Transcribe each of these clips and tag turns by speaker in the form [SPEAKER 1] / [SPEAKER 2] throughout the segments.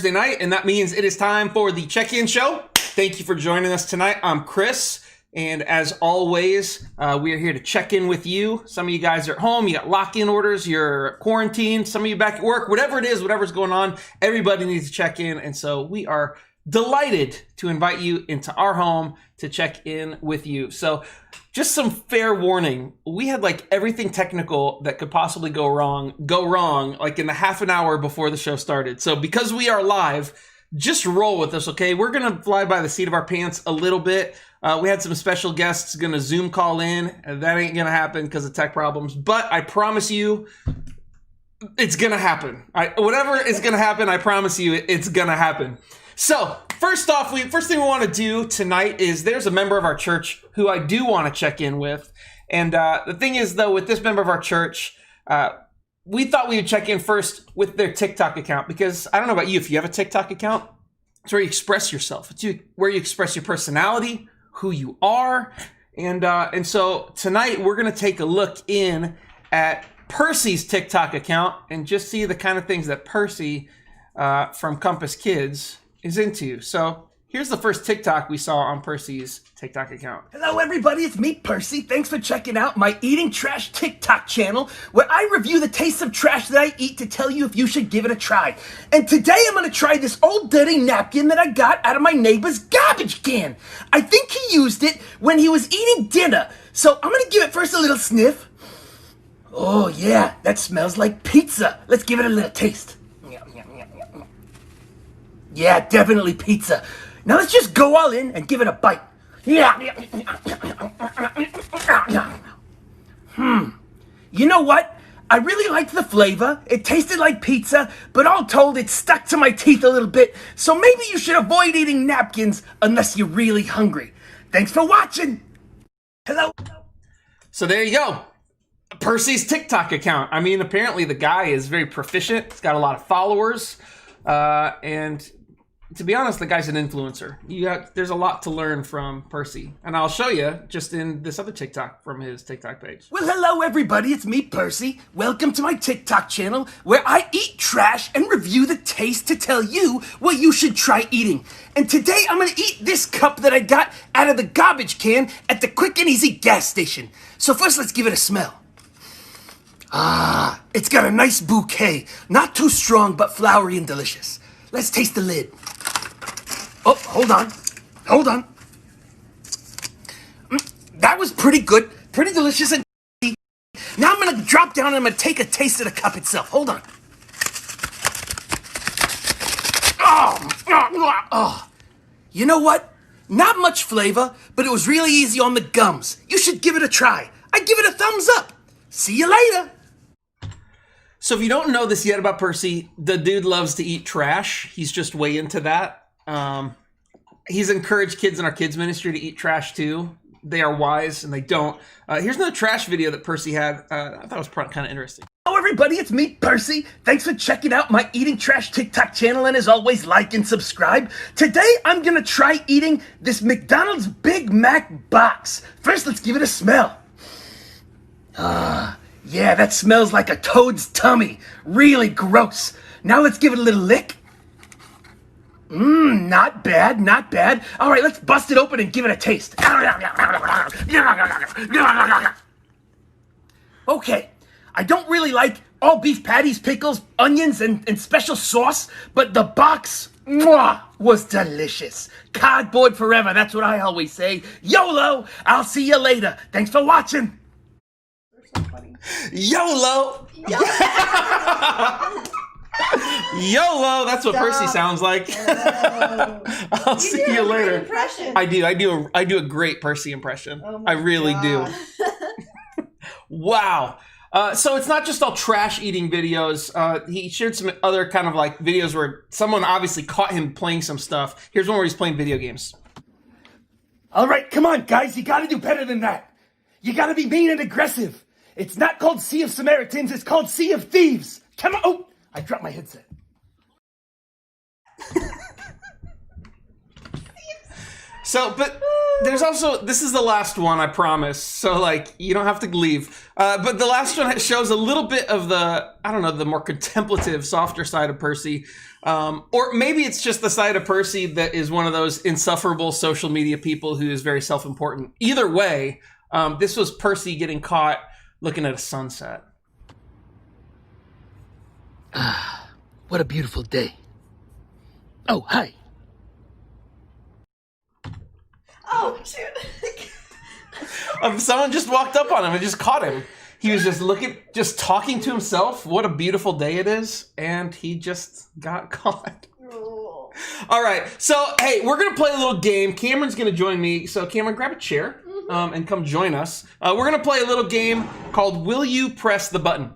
[SPEAKER 1] Thursday night, and that means it is time for the check-in show. Thank you for joining us tonight. I'm Chris, and as always, we are here to check in with you. Some of you guys are at home, you got lock-in orders, you're quarantined, some of you back at work, whatever it is, whatever's going on, everybody needs to check in, and so we are delighted to invite you into our home to check in with you. So just some fair warning, we had like everything technical that could possibly go wrong like in the half an hour before the show started. So because we are live, just roll with us, okay? We're gonna fly by the seat of our pants a little bit. We had some special guests gonna Zoom call in, and that ain't gonna happen because of tech problems, but I promise you it's gonna happen. Whatever is gonna happen, I promise you it's gonna happen. So, first off, first thing we want to do tonight is there's a member of our church who I do want to check in with. And the thing is, though, with this member of our church, we thought we would check in first with their TikTok account because I don't know about you, if you have a TikTok account, it's where you express yourself. It's where you express your personality, who you are. And so tonight we're going to take a look in at Percy's TikTok account and just see the kind of things that Percy from Compass Kids is into. So here's the first TikTok we saw on Percy's TikTok account.
[SPEAKER 2] Hello everybody, it's me, Percy. Thanks for checking out my Eating Trash TikTok channel, where I review the taste of trash that I eat to tell you if you should give it a try. And today I'm gonna try this old dirty napkin that I got out of my neighbor's garbage can. I think he used it when he was eating dinner. So I'm gonna give it first a little sniff. Oh yeah, that smells like pizza. Let's give it a little taste. Yeah, definitely pizza. Now let's just go all in and give it a bite. Yeah. You know what? I really liked the flavor. It tasted like pizza, but all told, it stuck to my teeth a little bit. So maybe you should avoid eating napkins unless you're really hungry. Thanks for watching. Hello.
[SPEAKER 1] So there you go. Percy's TikTok account. I mean, apparently the guy is very proficient. He's got a lot of followers. And to be honest, the guy's an influencer. There's a lot to learn from Percy. And I'll show you just in this other TikTok from his TikTok page.
[SPEAKER 2] Well, hello everybody, it's me, Percy. Welcome to my TikTok channel, where I eat trash and review the taste to tell you what you should try eating. And today I'm gonna eat this cup that I got out of the garbage can at the Quick and Easy gas station. So first, let's give it a smell. Ah, it's got a nice bouquet. Not too strong, but flowery and delicious. Let's taste the lid. Oh, hold on. That was pretty good. Pretty delicious and tasty. Now I'm going to drop down and I'm going to take a taste of the cup itself. Hold on. Oh. You know what? Not much flavor, but it was really easy on the gums. You should give it a try. I give it a thumbs up. See you later.
[SPEAKER 1] So if you don't know this yet about Percy, the dude loves to eat trash. He's just way into that. He's encouraged kids in our kids ministry to eat trash too. They are wise and they don't. Here's another trash video that Percy had. I thought it was kind of interesting.
[SPEAKER 2] Hello everybody, it's me, Percy. Thanks for checking out my Eating Trash TikTok channel, and as always, like and subscribe. Today, I'm gonna try eating this McDonald's Big Mac box. First, let's give it a smell. Yeah, that smells like a toad's tummy. Really gross. Now let's give it a little lick. Not bad, not bad. All right, let's bust it open and give it a taste. Okay, I don't really like all beef patties, pickles, onions, and special sauce, but the box was delicious. Cardboard forever, that's what I always say. YOLO, I'll see you later. Thanks for watching.
[SPEAKER 1] YOLO! YOLO! That's what Percy sounds like. I'll see you later. I do a great Percy impression. Oh I really do. Wow. So it's not just all trash eating videos. He shared some other kind of like videos where someone obviously caught him playing some stuff. Here's one where he's playing video games.
[SPEAKER 2] All right, come on, guys. You gotta do better than that. You gotta be mean and aggressive. It's not called Sea of Samaritans, it's called Sea of Thieves. Come on. Oh, I dropped my headset.
[SPEAKER 1] So, but there's also, this is the last one, I promise. So, like, you don't have to leave. But the last one shows a little bit of the, I don't know, the more contemplative, softer side of Percy. Or maybe it's just the side of Percy that is one of those insufferable social media people who is very self-important. Either way, this was Percy getting caught looking at a sunset.
[SPEAKER 2] What a beautiful day. Oh, hi.
[SPEAKER 3] Oh, shoot.
[SPEAKER 1] Someone just walked up on him and just caught him. He was just talking to himself. What a beautiful day it is. And he just got caught.
[SPEAKER 3] Oh.
[SPEAKER 1] All right. So, hey, we're going to play a little game. Cameron's going to join me. So, Cameron, grab a chair and come join us. We're going to play a little game called Will You Press the Button?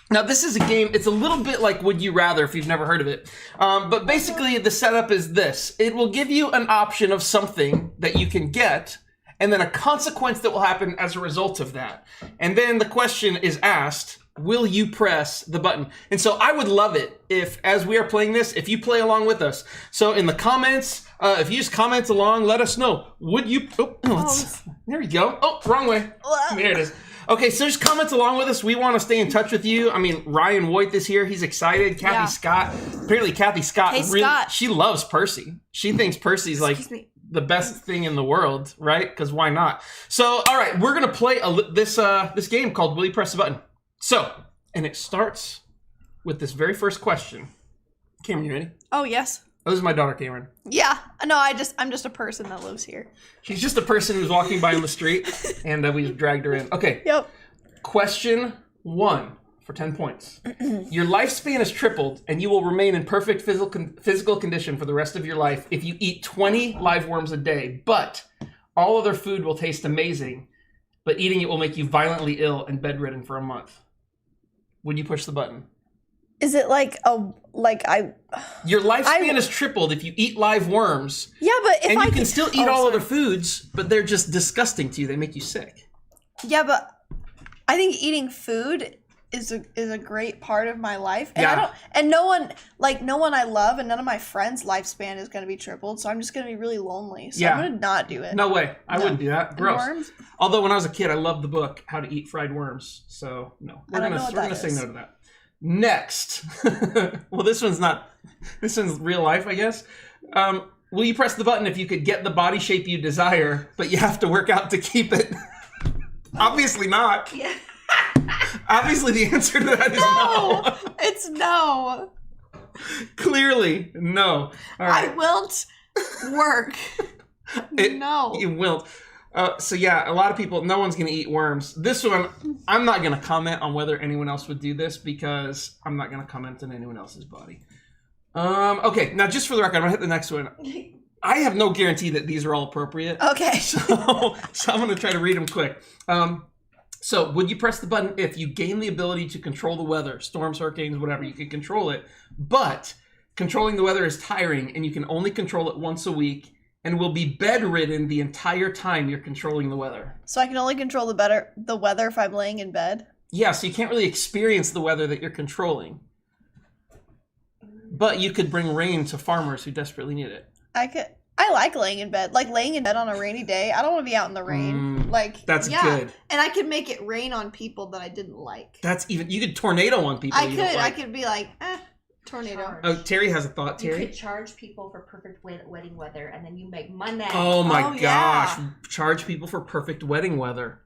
[SPEAKER 1] Now, this is a game, it's a little bit like Would You Rather if you've never heard of it. But basically, the setup is this. It will give you an option of something that you can get, and then a consequence that will happen as a result of that. And then the question is asked, will you press the button? And so I would love it if, as we are playing this, if you play along with us. So in the comments, if you just comment along, let us know. Would you, there we go. Oh, wrong way. There it is. Okay, so just comment along with us. We want to stay in touch with you. I mean, Ryan Voigt is here. He's excited. Kathy Scott. Apparently, Kathy Scott really,
[SPEAKER 3] Scott.
[SPEAKER 1] She loves Percy. She thinks Percy's like the best thing in the world, right? Because why not? So, all right, we're gonna play this game called Will You Press the Button? So, and it starts with this very first question. Cameron, you ready?
[SPEAKER 3] Oh, yes.
[SPEAKER 1] Oh, this is my daughter, Cameron.
[SPEAKER 3] Yeah. No, I'm just a person that lives here.
[SPEAKER 1] She's just a person who's walking by on the street, and we just dragged her in. Okay.
[SPEAKER 3] Yep.
[SPEAKER 1] Question 1 for 10 points. Your lifespan is tripled, and you will remain in perfect physical condition for the rest of your life if you eat 20 live worms a day, but all other food will taste amazing, but eating it will make you violently ill and bedridden for a month. Would you push the button?
[SPEAKER 3] Is it
[SPEAKER 1] Your lifespan is tripled if you eat live worms.
[SPEAKER 3] Yeah, but if
[SPEAKER 1] and
[SPEAKER 3] I
[SPEAKER 1] you can still eat all other foods, but they're just disgusting to you. They make you sick.
[SPEAKER 3] Yeah, but I think eating food is a great part of my life. And no one I love and none of my friends' lifespan is gonna be tripled, so I'm just gonna be really lonely. So I'm gonna not do it.
[SPEAKER 1] No way. I wouldn't do that. Gross.
[SPEAKER 3] Worms?
[SPEAKER 1] Although when I was a kid I loved the book How to Eat Fried Worms. So no. We're gonna say no to that. Next. Well, this one's real life, I guess. Will you press the button if you could get the body shape you desire, but you have to work out to keep it? Obviously not.
[SPEAKER 3] Yeah.
[SPEAKER 1] Obviously the answer to that is no.
[SPEAKER 3] It's no.
[SPEAKER 1] Clearly, no. All right.
[SPEAKER 3] I won't work. No.
[SPEAKER 1] You won't. So yeah, a lot of people, no one's going to eat worms. This one, I'm not going to comment on whether anyone else would do this because I'm not going to comment on anyone else's body. Okay, now just for the record, I'm going to hit the next one. I have no guarantee that these are all appropriate.
[SPEAKER 3] Okay.
[SPEAKER 1] So I'm going to try to read them quick. So would you press the button if you gain the ability to control the weather, storms, hurricanes, whatever, you can control it, but controlling the weather is tiring and you can only control it once a week and will be bedridden the entire time you're controlling the weather.
[SPEAKER 3] So I can only control the weather if I'm laying in bed?
[SPEAKER 1] Yeah, so you can't really experience the weather that you're controlling. But you could bring rain to farmers who desperately need it.
[SPEAKER 3] I like laying in bed. Like laying in bed on a rainy day. I don't want to be out in the rain.
[SPEAKER 1] That's good.
[SPEAKER 3] And I could make it rain on people that I didn't like.
[SPEAKER 1] You could tornado on people.
[SPEAKER 3] I could be like, tornado.
[SPEAKER 1] Oh, Terry has a thought. Terry?
[SPEAKER 4] You could charge people for perfect wedding weather, and then you make money.
[SPEAKER 1] Oh my gosh. Yeah. Charge people for perfect wedding weather.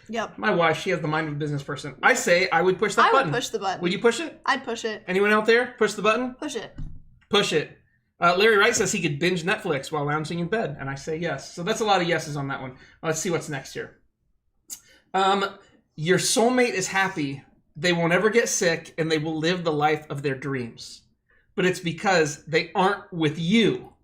[SPEAKER 3] Yep.
[SPEAKER 1] My wife, she has the mind of a business person. I say I would push that button.
[SPEAKER 3] I would push the button.
[SPEAKER 1] Would you push it?
[SPEAKER 3] I'd push it.
[SPEAKER 1] Anyone out there? Push the button?
[SPEAKER 3] Push it.
[SPEAKER 1] Push it. Larry Wright says he could binge Netflix while lounging in bed, and I say yes. So that's a lot of yeses on that one. Let's see what's next here. Your soulmate is happy. They won't ever get sick, and they will live the life of their dreams. But it's because they aren't with you.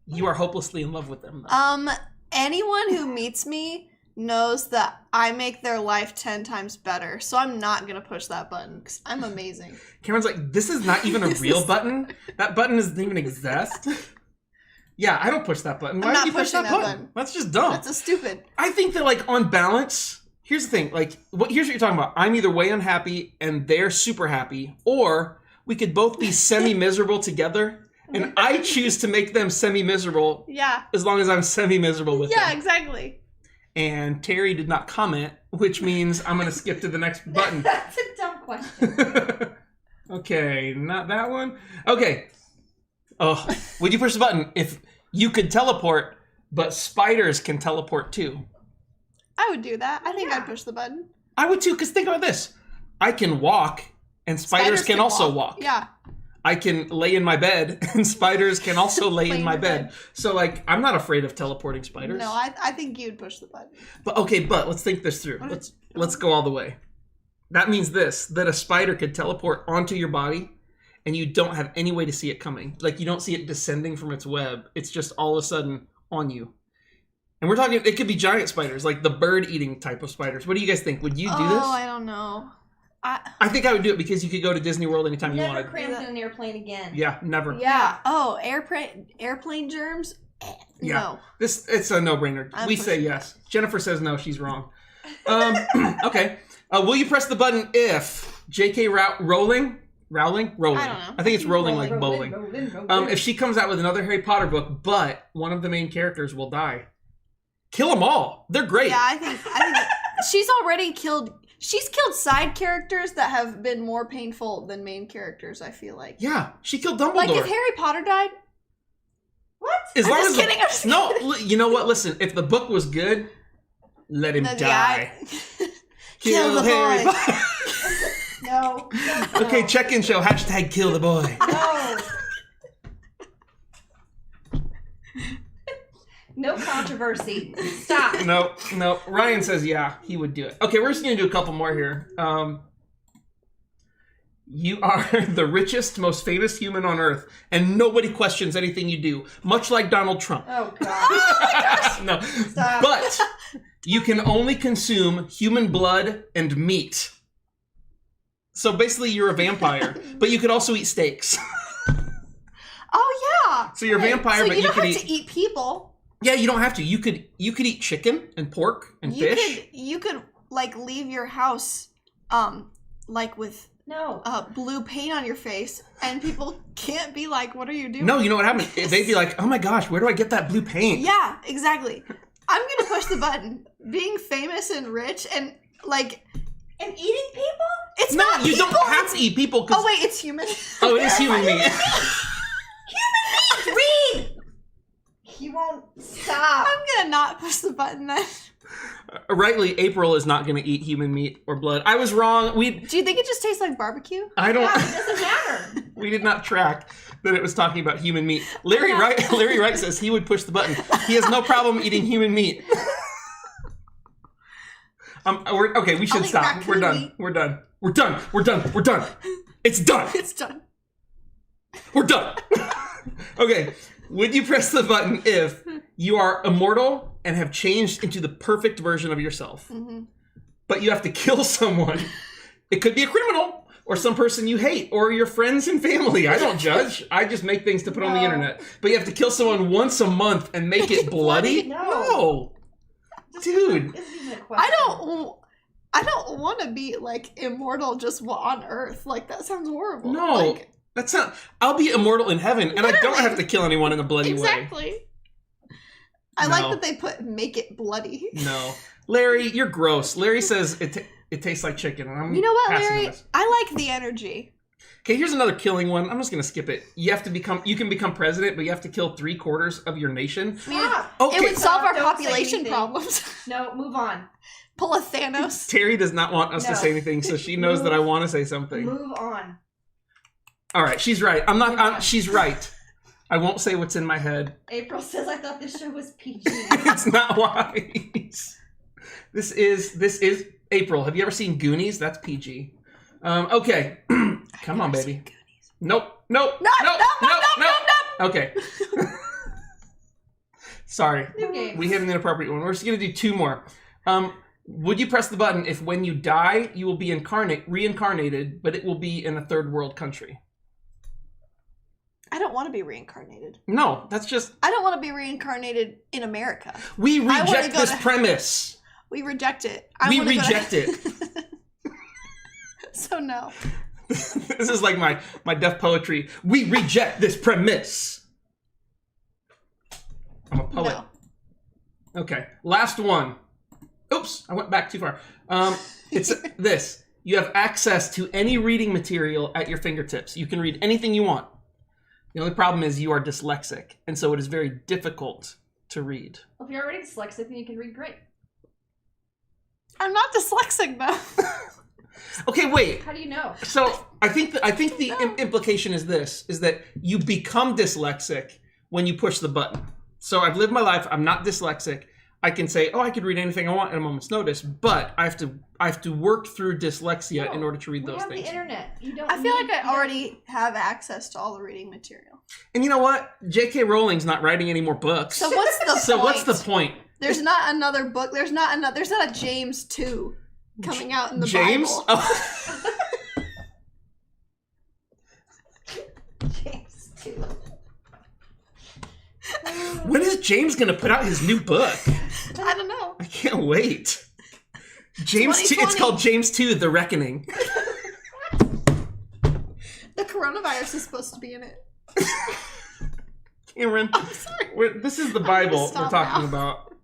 [SPEAKER 1] You are hopelessly in love with them, though.
[SPEAKER 3] Anyone who meets me knows that I make their life 10 times better. So I'm not going to push that button because I'm amazing.
[SPEAKER 1] Cameron's like, this is not even a real button. That button doesn't even exist. Yeah, I don't push that button. Why would you push that button? That's just dumb.
[SPEAKER 3] That's a stupid.
[SPEAKER 1] I think that, like, on balance, here's the thing. Like, here's what you're talking about. I'm either way unhappy and they're super happy, or we could both be semi-miserable together and I choose to make them semi-miserable
[SPEAKER 3] Yeah.
[SPEAKER 1] as long as I'm semi-miserable with
[SPEAKER 3] Yeah,
[SPEAKER 1] them.
[SPEAKER 3] exactly.
[SPEAKER 1] And Terry did not comment, which means I'm going to skip to the next button.
[SPEAKER 4] That's a dumb question.
[SPEAKER 1] Okay, not that one. Okay. Oh, would you push the button if you could teleport, but spiders can teleport too?
[SPEAKER 3] I would do that. I think
[SPEAKER 4] Yeah.
[SPEAKER 3] I'd push the button.
[SPEAKER 1] I would too, because think about this. I can walk, and spiders can also walk.
[SPEAKER 3] Yeah.
[SPEAKER 1] I can lay in my bed, and spiders can also lay in my
[SPEAKER 3] your
[SPEAKER 1] bed. So, like, I'm not afraid of teleporting spiders.
[SPEAKER 3] No, I think you'd push the button.
[SPEAKER 1] But let's think this through. Let's go all the way. That means that a spider could teleport onto your body, and you don't have any way to see it coming. Like, you don't see it descending from its web. It's just all of a sudden on you. And we're talking, it could be giant spiders, like the bird-eating type of spiders. What do you guys think? Would you do this?
[SPEAKER 3] Oh, I don't know.
[SPEAKER 1] I think I would do it because you could go to Disney World anytime you
[SPEAKER 4] Never
[SPEAKER 1] wanted.
[SPEAKER 4] crammed in an airplane again.
[SPEAKER 1] Yeah, never.
[SPEAKER 3] Yeah. Oh, airplane germs?
[SPEAKER 1] Yeah.
[SPEAKER 3] No.
[SPEAKER 1] It's a no-brainer.
[SPEAKER 3] I'm
[SPEAKER 1] We say
[SPEAKER 3] pushing
[SPEAKER 1] yes. Jennifer says no, she's wrong. Okay. Will you press the button if J.K. Rowling?
[SPEAKER 3] I don't know.
[SPEAKER 1] I think it's rolling like bowling.
[SPEAKER 4] Rolling.
[SPEAKER 1] If she comes out with another Harry Potter book, but one of the main characters will die, kill them all. They're great.
[SPEAKER 3] Yeah, I think she's already killed. She's killed side characters that have been more painful than main characters. I feel like.
[SPEAKER 1] Yeah, she killed Dumbledore.
[SPEAKER 3] Like if Harry Potter died.
[SPEAKER 4] What?
[SPEAKER 1] As
[SPEAKER 3] I'm
[SPEAKER 1] long
[SPEAKER 3] just
[SPEAKER 1] as
[SPEAKER 3] kidding, I'm just
[SPEAKER 1] no, you know what? Listen, if the book was good, let him
[SPEAKER 3] then
[SPEAKER 1] die.
[SPEAKER 3] Kill the
[SPEAKER 1] Harry
[SPEAKER 3] boy.
[SPEAKER 1] Potter.
[SPEAKER 4] No.
[SPEAKER 1] Okay, check-in show. # kill the boy.
[SPEAKER 4] No. No controversy. Stop.
[SPEAKER 1] No. Ryan says yeah, he would do it. Okay, we're just gonna do a couple more here. You are the richest, most famous human on Earth, and nobody questions anything you do, much like Donald Trump.
[SPEAKER 4] Oh God.
[SPEAKER 1] No,
[SPEAKER 4] Stop.
[SPEAKER 1] but you can only consume human blood and meat. So basically, you're a vampire, but you could also eat steaks.
[SPEAKER 3] Oh yeah.
[SPEAKER 1] So you're a vampire,
[SPEAKER 3] So
[SPEAKER 1] but
[SPEAKER 3] you
[SPEAKER 1] you
[SPEAKER 3] don't
[SPEAKER 1] could
[SPEAKER 3] have
[SPEAKER 1] eat.
[SPEAKER 3] to eat people.
[SPEAKER 1] Yeah, you don't have to. You could eat chicken and pork and fish.
[SPEAKER 3] You could like leave your house, like with
[SPEAKER 4] No.
[SPEAKER 3] blue paint on your face, and people can't be like, "What are you doing?"
[SPEAKER 1] No, you know what happened? They'd be like, "Oh my gosh, where do I get that blue paint?"
[SPEAKER 3] Yeah, exactly. I'm gonna push the button. Being famous and rich and like
[SPEAKER 4] And eating people?
[SPEAKER 3] it's
[SPEAKER 1] No,
[SPEAKER 3] not
[SPEAKER 1] you
[SPEAKER 3] people.
[SPEAKER 1] don't have to eat people. 'Cause,
[SPEAKER 3] Oh wait, it's human.
[SPEAKER 1] oh, it is human meat.
[SPEAKER 4] Read. He won't stop.
[SPEAKER 3] I'm gonna not push the button then.
[SPEAKER 1] Rightly, April is not going to eat human meat or blood. I was wrong.
[SPEAKER 3] Do you think it just tastes like barbecue?
[SPEAKER 1] I don't.
[SPEAKER 4] Yeah, it doesn't matter.
[SPEAKER 1] We did not track that it was talking about human meat. Larry Wright says he would push the button. He has no problem eating human meat. Okay, we should
[SPEAKER 3] I'll eat
[SPEAKER 1] stop.
[SPEAKER 3] raccoon
[SPEAKER 1] We're done.
[SPEAKER 3] meat.
[SPEAKER 1] We're done. We're done. We're done. We're done. It's done.
[SPEAKER 3] It's done.
[SPEAKER 1] We're done. Okay, would you press the button if you are immortal and have changed into the perfect version of yourself, but you have to kill someone? It could be a criminal or some person you hate or your friends and family. I don't judge. I just make things to put on the
[SPEAKER 4] No.
[SPEAKER 1] internet. But you have to kill someone once a month and make it bloody?
[SPEAKER 4] No.
[SPEAKER 1] Dude.
[SPEAKER 4] This isn't a question.
[SPEAKER 3] I don't want to be like immortal just on Earth. Like that sounds horrible.
[SPEAKER 1] No.
[SPEAKER 3] Like,
[SPEAKER 1] That's not. I'll be immortal in heaven, and I don't
[SPEAKER 3] Literally.
[SPEAKER 1] have to kill anyone in a bloody way.
[SPEAKER 3] exactly. I
[SPEAKER 1] No.
[SPEAKER 3] like that they put "make it bloody."
[SPEAKER 1] No, Larry, you're gross. Larry says it tastes like chicken. And I'm
[SPEAKER 3] You know what,
[SPEAKER 1] passing on
[SPEAKER 3] Larry?
[SPEAKER 1] this.
[SPEAKER 3] I like the energy.
[SPEAKER 1] Okay, here's another killing one. I'm just gonna skip it. You can become president, but you have to kill 3/4 of your nation.
[SPEAKER 3] I mean,
[SPEAKER 4] Stop.
[SPEAKER 1] Okay,
[SPEAKER 3] it would solve our
[SPEAKER 4] Don't say
[SPEAKER 3] population
[SPEAKER 4] anything.
[SPEAKER 3] problems.
[SPEAKER 4] No, move on.
[SPEAKER 3] Pull a Thanos.
[SPEAKER 1] Terry does not want us to
[SPEAKER 4] No.
[SPEAKER 1] say anything, so she knows that I want to say something.
[SPEAKER 4] Move on.
[SPEAKER 1] All right, she's right. She's right. I won't say what's in my head.
[SPEAKER 4] April says, I thought this show was PG.
[SPEAKER 1] It's not wise. This is April. Have you ever seen Goonies? That's PG. Okay. Come on, baby. Nope.
[SPEAKER 3] No.
[SPEAKER 1] Okay. Sorry.
[SPEAKER 4] New game.
[SPEAKER 1] We hit an inappropriate one. We're just going to do two more. Would you press the button if when you die, you will be reincarnated, but it will be in a third world country?
[SPEAKER 3] I don't want to be reincarnated.
[SPEAKER 1] No, that's just...
[SPEAKER 3] I don't want to be reincarnated in America.
[SPEAKER 1] We
[SPEAKER 3] wanna
[SPEAKER 1] reject
[SPEAKER 3] go
[SPEAKER 1] this
[SPEAKER 3] to-
[SPEAKER 1] premise.
[SPEAKER 3] We reject it.
[SPEAKER 1] We
[SPEAKER 3] wanna go to-
[SPEAKER 1] reject it.
[SPEAKER 3] So no.
[SPEAKER 1] This is like my deaf poetry. We reject this premise. I'm a poet.
[SPEAKER 3] No.
[SPEAKER 1] Okay, last one. Oops, I went back too far. It's this. You have access to any reading material at your fingertips. You can read anything you want. The only problem is you are dyslexic, and so it is very difficult to read.
[SPEAKER 4] Well, if you're already dyslexic, then you can read great.
[SPEAKER 3] I'm not dyslexic though.
[SPEAKER 1] Okay, wait.
[SPEAKER 4] How do you know?
[SPEAKER 1] So I think the implication is this: is that you become dyslexic when you push the button. So I've lived my life. I'm not dyslexic. I can say, oh, I could read anything I want at a moment's notice, but I have to work through dyslexia in order to read those
[SPEAKER 4] We have
[SPEAKER 1] things.
[SPEAKER 4] the internet. You don't.
[SPEAKER 3] I feel like
[SPEAKER 4] need-
[SPEAKER 3] I already have access to all the reading material.
[SPEAKER 1] And you know what? J.K. Rowling's not writing any more books.
[SPEAKER 3] So what's the
[SPEAKER 1] So
[SPEAKER 3] point?
[SPEAKER 1] what's the point?
[SPEAKER 3] There's not another book. There's not a James 2 coming out in the
[SPEAKER 1] James?
[SPEAKER 3] Bible.
[SPEAKER 1] Oh.
[SPEAKER 4] James too.
[SPEAKER 1] When is James gonna put out his new book?
[SPEAKER 3] I don't know.
[SPEAKER 1] I can't wait. James 2, it's
[SPEAKER 3] 2020.
[SPEAKER 1] called James 2, The Reckoning.
[SPEAKER 3] The coronavirus is supposed to be in it.
[SPEAKER 1] Cameron, this is the Bible we're
[SPEAKER 3] stop
[SPEAKER 1] talking about.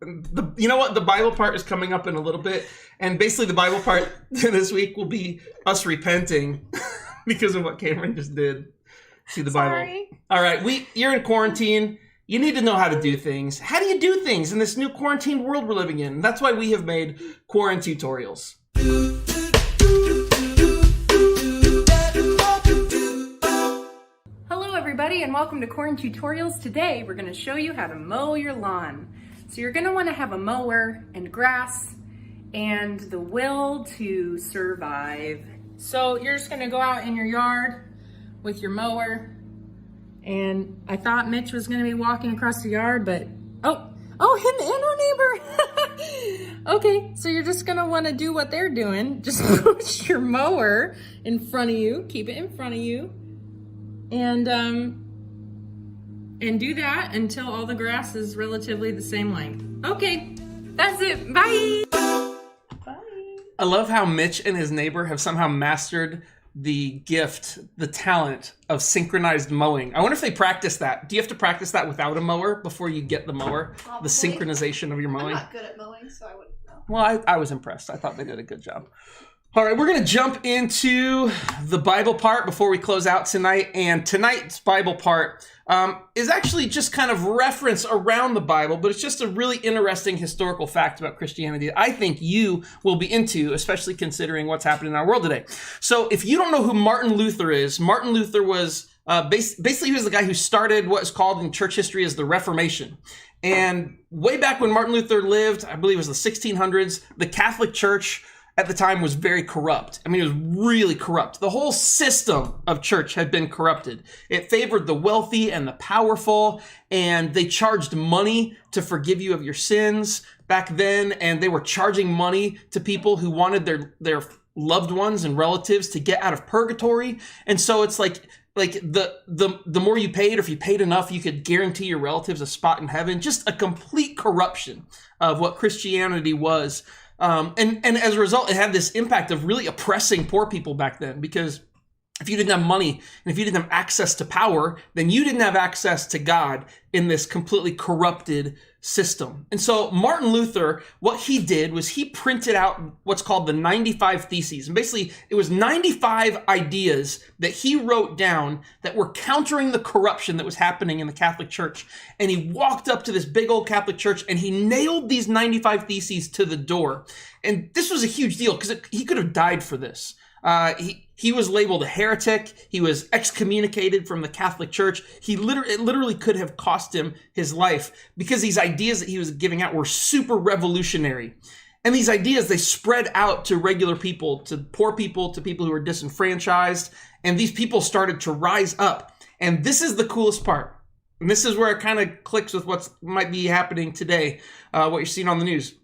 [SPEAKER 1] You know what? The Bible part is coming up in a little bit. And basically the Bible part this week will be us repenting because of what Cameron just did to the Bible.
[SPEAKER 3] Sorry.
[SPEAKER 1] All right, you're in quarantine. You need to know how to do things. How do you do things in this new quarantine world we're living in? That's why we have made quarantine tutorials.
[SPEAKER 5] Hello everybody and welcome to Corn Tutorials. Today we're going to show you how to mow your lawn. So you're going to want to have a mower and grass and the will to survive. So you're just going to go out in your yard with your mower. And I thought Mitch was going to be walking across the yard, but him and our neighbor. Okay, so you're just going to want to do what they're doing. Just push your mower in front of you. Keep it in front of you. And do that until all the grass is relatively the same length. Okay, that's it. Bye. Bye.
[SPEAKER 1] I love how Mitch and his neighbor have somehow mastered the talent of synchronized mowing. I wonder if they practice that. Do you have to practice that without a mower before you get the mower?
[SPEAKER 3] Probably.
[SPEAKER 1] The synchronization of your
[SPEAKER 3] I'm
[SPEAKER 1] mowing?
[SPEAKER 3] not good at mowing, so I wouldn't know.
[SPEAKER 1] Well, I was impressed. I thought they did a good job. All right, we're going to jump into the Bible part before we close out tonight. And tonight's Bible part is actually just kind of reference around the Bible, but it's just a really interesting historical fact about Christianity that I think you will be into, especially considering what's happening in our world today. So if you don't know who Martin Luther is, Martin Luther was basically he was the guy who started what is called in church history as the Reformation. And way back when Martin Luther lived, I believe it was the 1600s, the Catholic Church at the time was very corrupt. I mean, it was really corrupt. The whole system of church had been corrupted. It favored the wealthy and the powerful, and they charged money to forgive you of your sins back then, and they were charging money to people who wanted their loved ones and relatives to get out of purgatory. And so it's like the more you paid, or if you paid enough, you could guarantee your relatives a spot in heaven. Just a complete corruption of what Christianity was. And as a result, it had this impact of really oppressing poor people back then, because if you didn't have money and if you didn't have access to power, then you didn't have access to God in this completely corrupted system. And so Martin Luther, what he did was he printed out what's called the 95 Theses. And basically it was 95 ideas that he wrote down that were countering the corruption that was happening in the Catholic Church. And he walked up to this big old Catholic Church and he nailed these 95 Theses to the door. And this was a huge deal because he could have died for this. He was labeled a heretic. He was excommunicated from the Catholic Church. It literally could have cost him his life because these ideas that he was giving out were super revolutionary. And these ideas, they spread out to regular people, to poor people, to people who were disenfranchised. And these people started to rise up. And this is the coolest part. And this is where it kind of clicks with what might be happening today, what you're seeing on the news.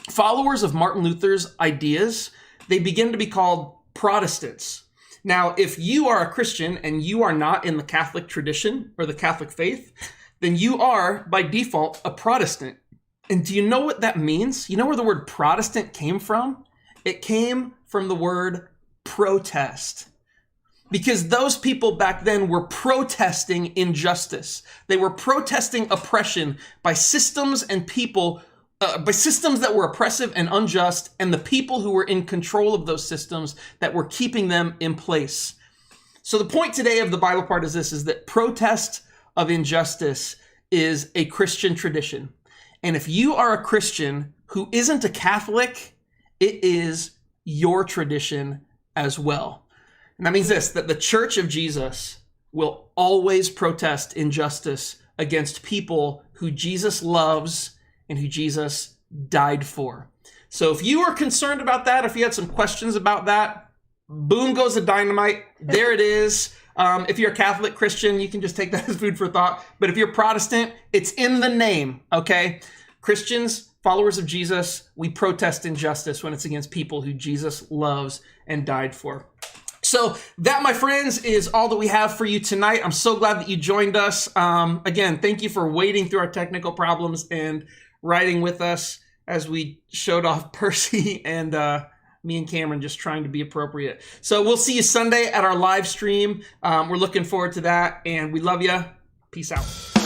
[SPEAKER 1] Followers of Martin Luther's ideas, they begin to be called Protestants. Now, if you are a Christian and you are not in the Catholic tradition or the Catholic faith, then you are, by default, a Protestant. And do you know what that means? You know where the word Protestant came from? It came from the word protest. Because those people back then were protesting injustice. They were protesting oppression by systems and people, by systems that were oppressive and unjust, and the people who were in control of those systems that were keeping them in place. So the point today of the Bible part is this, is that protest of injustice is a Christian tradition. And if you are a Christian who isn't a Catholic, it is your tradition as well. And that means this, that the Church of Jesus will always protest injustice against people who Jesus loves and who Jesus died for. So if you are concerned about that, if you had some questions about that, boom goes the dynamite. There it is. If you're a Catholic Christian, you can just take that as food for thought. But if you're Protestant, it's in the name, okay? Christians, followers of Jesus, we protest injustice when it's against people who Jesus loves and died for. So that, my friends, is all that we have for you tonight. I'm so glad that you joined us. Again, thank you for wading through our technical problems and riding with us as we showed off Percy and me and Cameron just trying to be appropriate. So we'll see you Sunday at our live stream. We're looking forward to that, and we love you. Peace out.